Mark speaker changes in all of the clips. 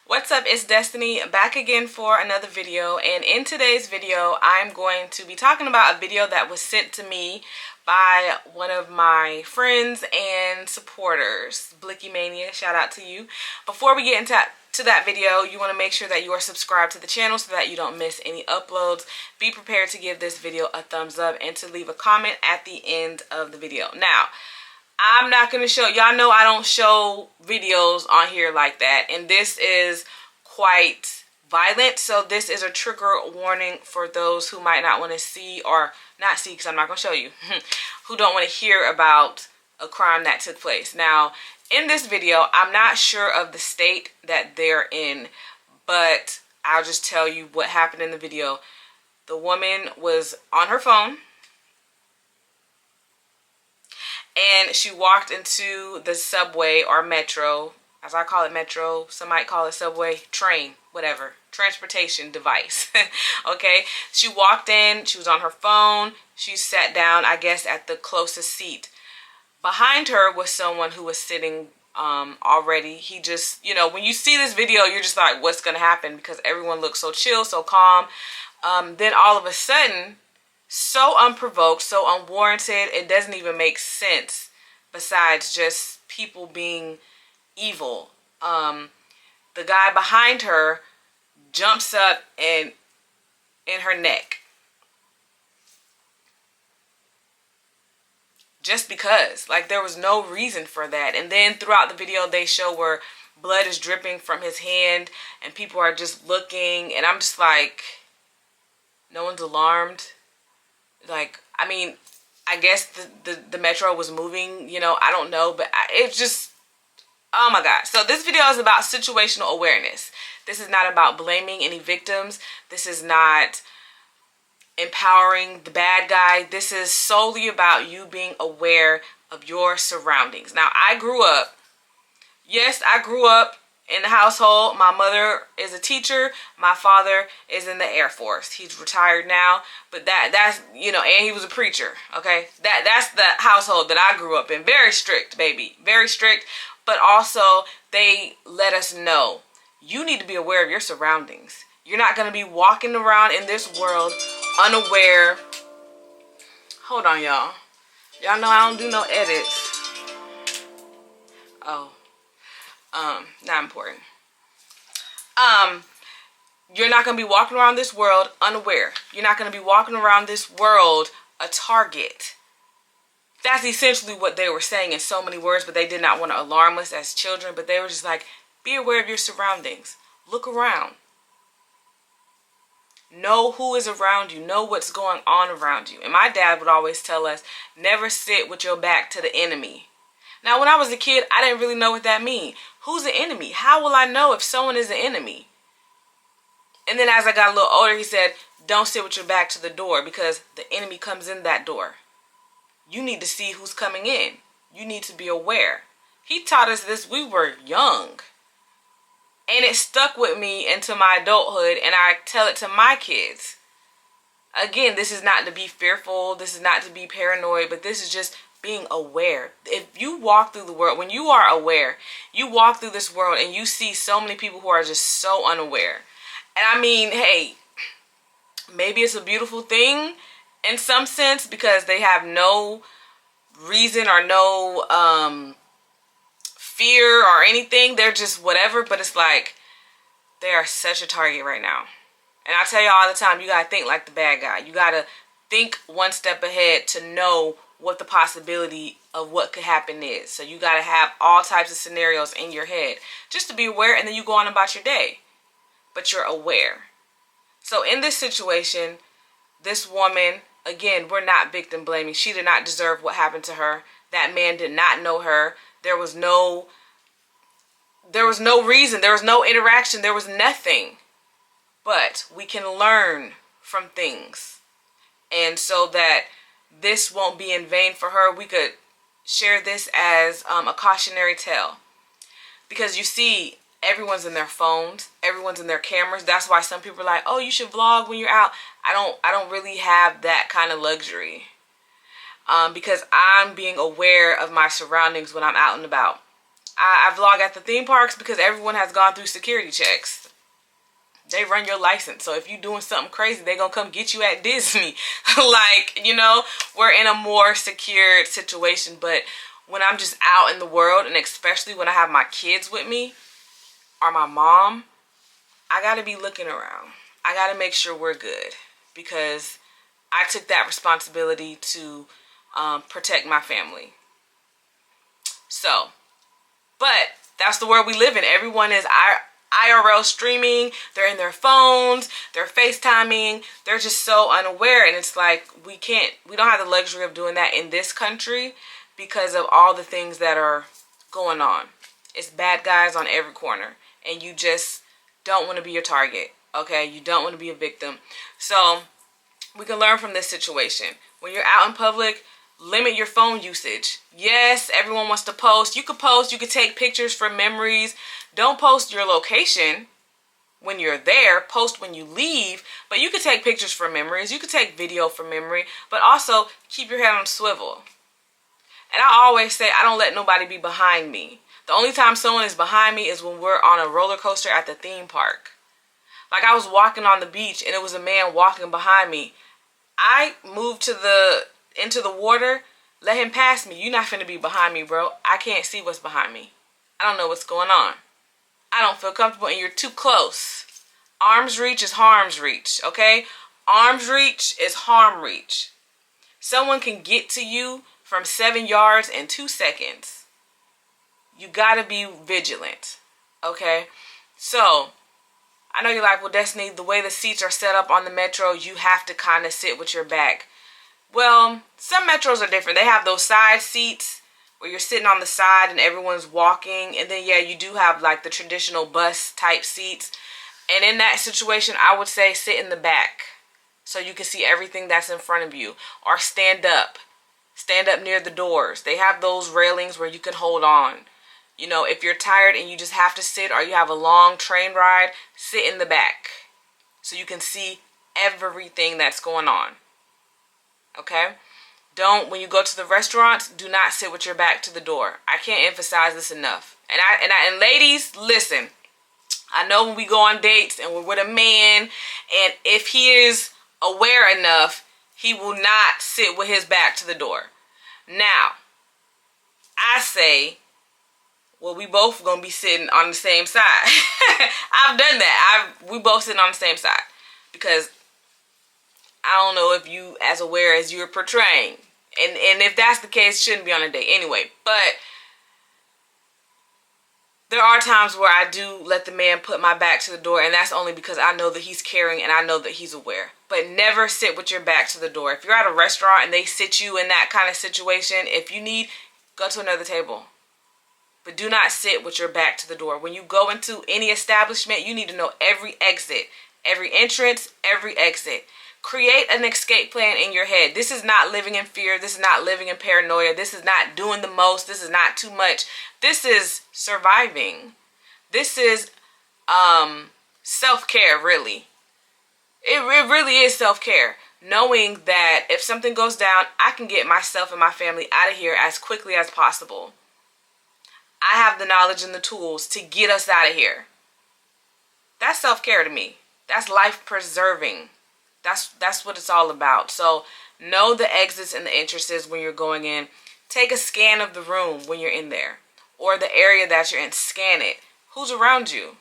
Speaker 1: What's up, it's Destiny back again for another video, and in today's video I'm going to be talking about a video that was sent to me by one of my friends and supporters, Blicky Mania. Shout out to you. Before we get into that video, you want to make sure that you are subscribed to the channel so that you don't miss any uploads. Be prepared to give this video a thumbs up and to leave a comment at the end of the video. Now, I'm not going to show, y'all know I don't show videos on here like that, and this is quite violent, so this is a trigger warning for those who might not want to see, or not see because I'm not going to show you, who don't want to hear about a crime that took place. Now, in this video, I'm not sure of the state that they're in, but I'll just tell you what happened in the video. The woman was on her phone, and she walked into the subway or metro, as I call it metro, some might call it subway, train, whatever, transportation device, okay? She walked in, she was on her phone, she sat down, I guess, at the closest seat. Behind her was someone who was sitting already. He just, you know, when you see this video, you're just like, what's gonna happen? Because everyone looks so chill, so calm. Then all of a sudden, so unprovoked, so unwarranted, it doesn't even make sense besides just people being evil. The guy behind her jumps up and in her neck. Just because. Like, there was no reason for that. And then throughout the video, they show where blood is dripping from his hand and people are just looking, and I'm just like, no one's alarmed. Like, I mean, I guess the metro was moving, you know, I don't know, but it's just, oh my God. So this video is about situational awareness. This is not about blaming any victims. This is not empowering the bad guy. This is solely about you being aware of your surroundings. Now, I grew up in the household. My mother is a teacher. My father is in the Air Force. He's retired now, but that's, you know, and he was a preacher, okay? That's the household that I grew up in. Very strict, baby. Very strict, but also they let us know you need to be aware of your surroundings. You're not going to be walking around in this world unaware. Hold on, y'all. Y'all know I don't do no edits. Oh. Not important. You're not going to be walking around this world unaware. You're not going to be walking around this world a target. That's essentially what they were saying in so many words, but they did not want to alarm us as children, but they were just like, be aware of your surroundings. Look around. Know who is around you. Know what's going on around you. And my dad would always tell us, never sit with your back to the enemy. Now, when I was a kid, I didn't really know what that means. Who's the enemy? How will I know if someone is the enemy? And then as I got a little older, he said, don't sit with your back to the door because the enemy comes in that door. You need to see who's coming in. You need to be aware. He taught us this. We were young. And it stuck with me into my adulthood, and I tell it to my kids. Again, this is not to be fearful. This is not to be paranoid, but this is just being aware. If you walk through the world, when you are aware, you walk through this world and you see so many people who are just so unaware. And I mean, hey, maybe it's a beautiful thing in some sense because they have no reason or no fear or anything. They're just whatever, but it's like they are such a target right now. And I tell you all the time, you got to think like the bad guy. You got to think one step ahead to know what the possibility of what could happen is. So you got to have all types of scenarios in your head just to be aware, and then you go on about your day. But you're aware. So in this situation, this woman, again, we're not victim blaming. She did not deserve what happened to her. That man did not know her. There was no reason. There was no interaction. There was nothing. But we can learn from things. And so that this won't be in vain for her, we could share this as a cautionary tale. Because you see, everyone's in their phones, everyone's in their cameras. That's why some people are like, oh, you should vlog when you're out. I don't really have that kind of luxury. Because I'm being aware of my surroundings when I'm out and about. I vlog at the theme parks because everyone has gone through security checks. They run your license. So if you're doing something crazy, they're going to come get you at Disney. Like, you know, we're in a more secured situation. But when I'm just out in the world, and especially when I have my kids with me or my mom, I got to be looking around. I got to make sure we're good because I took that responsibility to protect my family. So, but that's the world we live in. Everyone is IRL streaming. They're in their phones. They're FaceTiming. They're just so unaware. And it's like we don't have the luxury of doing that in this country because of all the things that are going on. It's bad guys on every corner. And you just don't want to be your target. Okay? You don't want to be a victim. So we can learn from this situation. When you're out in public, limit your phone usage. Yes, everyone wants to post. You could post. You could take pictures for memories. Don't post your location when you're there. Post when you leave. But you could take pictures for memories. You could take video for memory. But also, keep your head on a swivel. And I always say, I don't let nobody be behind me. The only time someone is behind me is when we're on a roller coaster at the theme park. Like I was walking on the beach and it was a man walking behind me. I moved into the water, let him pass me. You're not finna be behind me, bro. I can't see what's behind me. I don't know what's going on. I don't feel comfortable and you're too close. Arm's reach is harm's reach, okay? Arm's reach is harm reach. Someone can get to you from 7 yards in 2 seconds. You gotta be vigilant, okay? So, I know you're like, well, Destiny, the way the seats are set up on the metro, you have to kind of sit with your back. Well, some metros are different. They have those side seats where you're sitting on the side and everyone's walking. And then, yeah, you do have like the traditional bus type seats. And in that situation, I would say sit in the back so you can see everything that's in front of you. Or stand up. Stand up near the doors. They have those railings where you can hold on. You know, if you're tired and you just have to sit or you have a long train ride, sit in the back so you can see everything that's going on. Okay? When you go to the restaurants, do not sit with your back to the door. I can't emphasize this enough. And ladies, listen. I know when we go on dates and we're with a man, and if he is aware enough, he will not sit with his back to the door. Now, I say, well, we both gonna be sitting on the same side. I've done that. We both sitting on the same side because I don't know if you as aware as you're portraying. And if that's the case, shouldn't be on a date anyway. But there are times where I do let the man put my back to the door, and that's only because I know that he's caring and I know that he's aware. But never sit with your back to the door. If you're at a restaurant and they sit you in that kind of situation, if you need, go to another table. But do not sit with your back to the door. When you go into any establishment, you need to know every exit, every entrance, every exit. Create an escape plan in your head. This is not living in fear. This is not living in paranoia. This is not doing the most. This is not too much. This is surviving. This is self-care, really. It really is self-care. Knowing that if something goes down, I can get myself and my family out of here as quickly as possible. I have the knowledge and the tools to get us out of here. That's self-care to me. That's life preserving. That's what it's all about. So know the exits and the entrances when you're going in. Take a scan of the room when you're in there. Or the area that you're in. Scan it. Who's around you?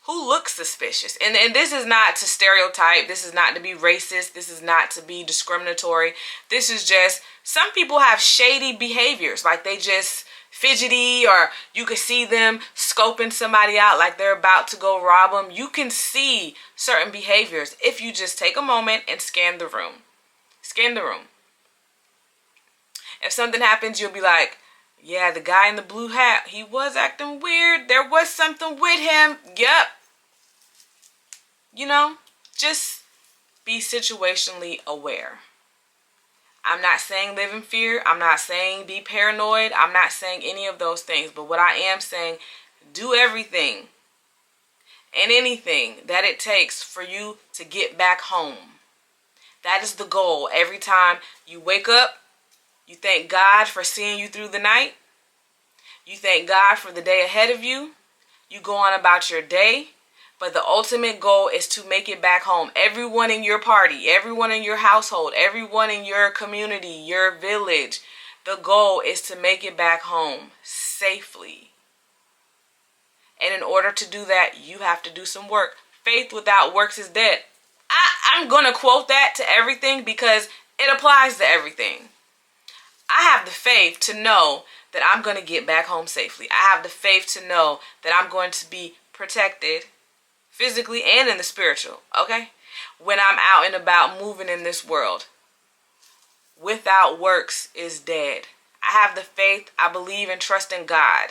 Speaker 1: Who looks suspicious? And this is not to stereotype. This is not to be racist. This is not to be discriminatory. This is just, some people have shady behaviors. Like they just fidgety, or you can see them scoping somebody out like they're about to go rob them. You can see certain behaviors if you just take a moment and scan the room. Scan the room. If something happens, you'll be like, yeah, the guy in the blue hat, he was acting weird. There was something with him. Yep. You know, just be situationally aware. I'm not saying live in fear. I'm not saying be paranoid. I'm not saying any of those things. But what I am saying, do everything and anything that it takes for you to get back home. That is the goal. Every time you wake up, you thank God for seeing you through the night. You thank God for the day ahead of you. You go on about your day. But the ultimate goal is to make it back home. Everyone in your party, everyone in your household, everyone in your community, your village, the goal is to make it back home safely. And in order to do that, you have to do some work. Faith without works is dead. I'm going to quote that to everything because it applies to everything. I have the faith to know that I'm going to get back home safely. I have the faith to know that I'm going to be protected physically and in the spiritual, okay? When I'm out and about moving in this world. Without works is dead. I have the faith. I believe and trust in God.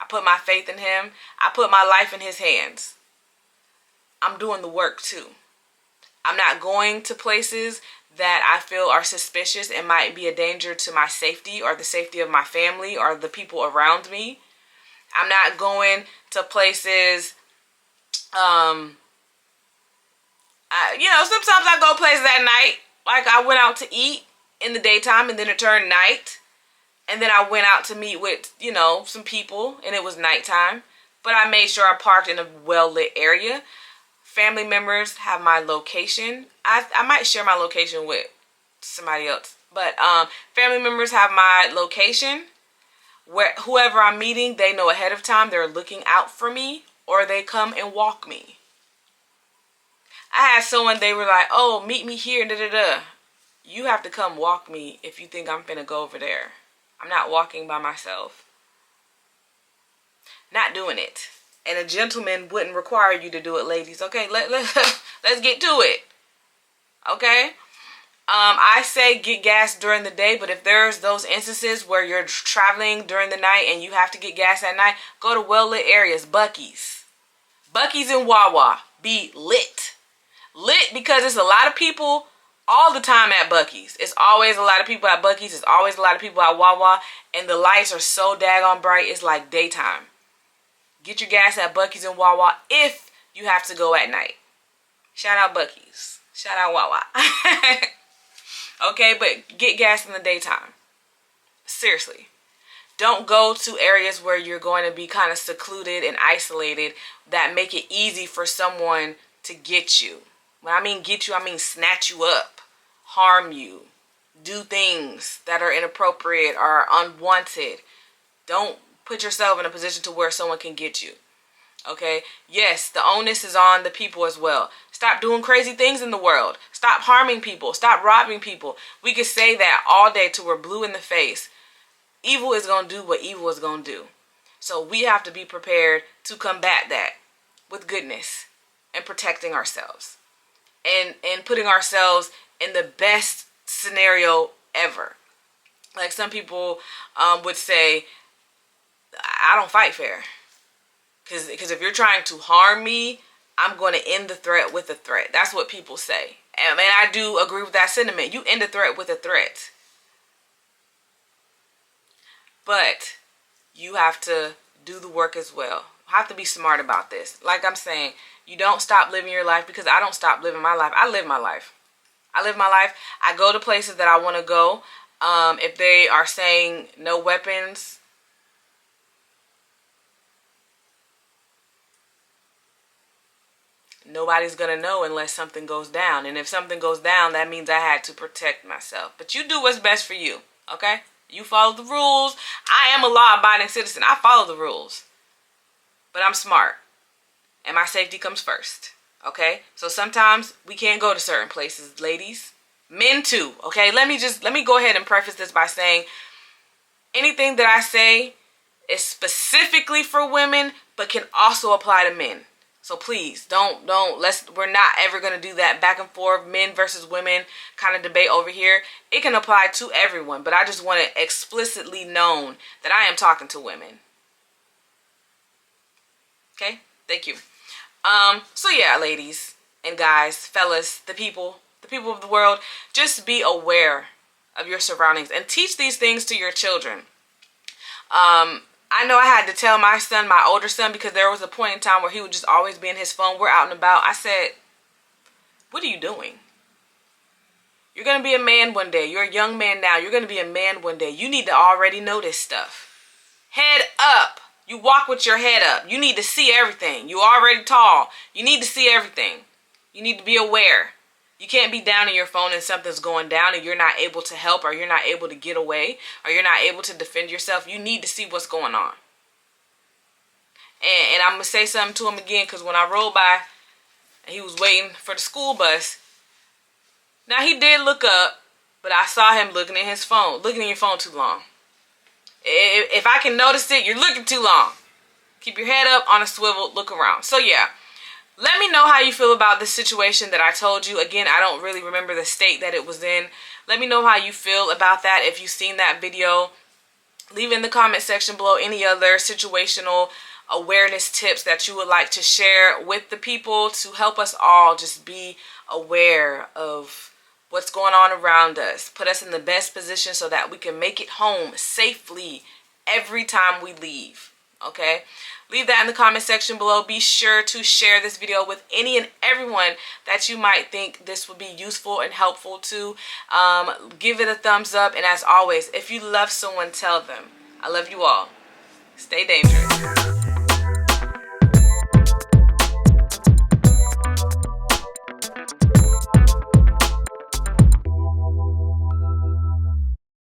Speaker 1: I put my faith in Him. I put my life in His hands. I'm doing the work too. I'm not going to places that I feel are suspicious and might be a danger to my safety or the safety of my family or the people around me. I'm not going to places, sometimes I go places at night. Like I went out to eat in the daytime and then it turned night. And then I went out to meet with, some people and it was nighttime. But I made sure I parked in a well-lit area. Family members have my location. I might share my location with somebody else. But family members have my location. Where whoever I'm meeting, they know ahead of time. They're looking out for me or they come and walk me. I had someone, they were like, oh, meet me here, da-da-da. You have to come walk me if you think I'm finna go over there. I'm not walking by myself. Not doing it. And a gentleman wouldn't require you to do it, ladies. Okay, let's get to it. Okay? I say get gas during the day, but if there's those instances where you're traveling during the night and you have to get gas at night, go to well-lit areas, Buc-ee's. Buc-ee's and Wawa. Be lit. Lit because it's a lot of people all the time at Buc-ee's. It's always a lot of people at Buc-ee's. It's always a lot of people at Wawa. And the lights are so daggone bright, it's like daytime. Get your gas at Buc-ee's and Wawa if you have to go at night. Shout out Buc-ee's. Shout out Wawa. Okay, but get gas in the daytime. Seriously. Don't go to areas where you're going to be kind of secluded and isolated that make it easy for someone to get you. When I mean get you, I mean snatch you up, harm you, do things that are inappropriate or unwanted. Don't put yourself in a position to where someone can get you. Okay? Yes, the onus is on the people as well. Stop doing crazy things in the world. Stop harming people. Stop robbing people. We could say that all day till we're blue in the face. Evil is going to do what evil is going to do. So we have to be prepared to combat that with goodness and protecting ourselves. And putting ourselves in the best scenario ever. Like some people would say, I don't fight fair. Because if you're trying to harm me, I'm going to end the threat with a threat. That's what people say. And I do agree with that sentiment. You end a threat with a threat. But you have to do the work as well. You have to be smart about this. Like I'm saying, you don't stop living your life because I don't stop living my life. I live my life. I live my life. I go to places that I want to go. If they are saying no weapons, nobody's going to know unless something goes down. And if something goes down, that means I had to protect myself. But you do what's best for you, okay? You follow the rules. I am a law-abiding citizen. I follow the rules. But I'm smart. And my safety comes first, okay? So sometimes we can't go to certain places, ladies. Men too, okay? Let me go ahead and preface this by saying anything that I say is specifically for women, but can also apply to men. So please, we're not ever going to do that back and forth, men versus women kind of debate over here. It can apply to everyone, but I just want it explicitly known that I am talking to women. Okay? Thank you. So yeah, ladies and guys, fellas, the people of the world, just be aware of your surroundings and teach these things to your children. I know I had to tell my son, my older son, because there was a point in time where he would just always be in his phone. We're out and about. I said, what are you doing? You're going to be a man one day. You're a young man now. You're going to be a man one day. You need to already know this stuff. Head up. You walk with your head up. You need to see everything. You already tall. You need to see everything. You need to be aware. You can't be down in your phone and something's going down and you're not able to help, or you're not able to get away, or you're not able to defend yourself. You need to see what's going on. And I'm going to say something to him again, because when I rolled by and he was waiting for the school bus, now he did look up, but I saw him looking at his phone, looking at your phone too long. If I can notice it, you're looking too long. Keep your head up on a swivel, look around. So yeah, let me know how you feel about this situation that I told you. Again, I don't really remember the state that it was in. Let me know how you feel about that. If you've seen that video, leave in the comment section below any other situational awareness tips that you would like to share with the people to help us all just be aware of what's going on around us. Put us in the best position so that we can make it home safely every time we leave. Okay? Leave that in the comment section below. Be sure to share this video with any and everyone that you might think this would be useful and helpful to. Give it a thumbs up. And as always, if you love someone, tell them. I love you all. Stay dangerous.